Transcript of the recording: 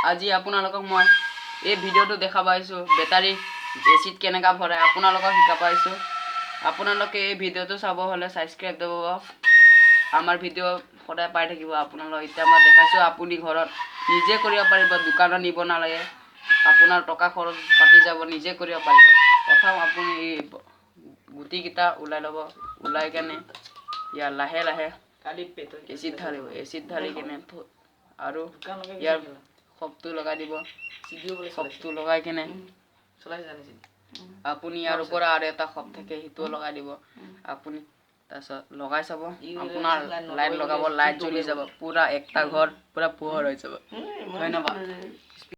আজি আপোনালোকক মই এই ভিডিঅ'টো দেখা পাইছোঁ বেটাৰী এচিড কেনেকা ভৰাই আপোনালোকক শিকা পাইছোঁ। আপোনালোকে এই ভিডিঅ'টো চাব হ'লে সাবস্ক্ৰাইব দবাব। আমাৰ ভিডিঅ' সদায় পাই থাকিব আপোনালোক। এতিয়া মই দেখাইছোঁ আপুনি ঘৰত নিজে কৰিব পাৰিব, দোকানত নিব নালাগে। আপোনাৰ টকা খৰচ পাতি যাব, নিজে কৰিব পাৰিব। প্ৰথম আপুনি এই গুটিকেইটা ওলাই ল'ব, ওলাই কেনে ইয়াৰ লাহে লাহে এচিড ঢালিব, এচিড ঢালি কেনে আৰু ইয়াৰ খপটো লগাই দিব। খপটো লগাই কেনে আপুনি ইয়াৰ ওপৰত আৰু এটা খপ থাকে সেইটোও লগাই দিব। আপুনি তাৰপিছত লগাই চাব, আপোনাৰ লাইট লগাব, লাইট জ্বলি যাব, পুৰা একটা ঘৰ পুৰা পোহৰ হৈ যাব। ধন্যবাদ।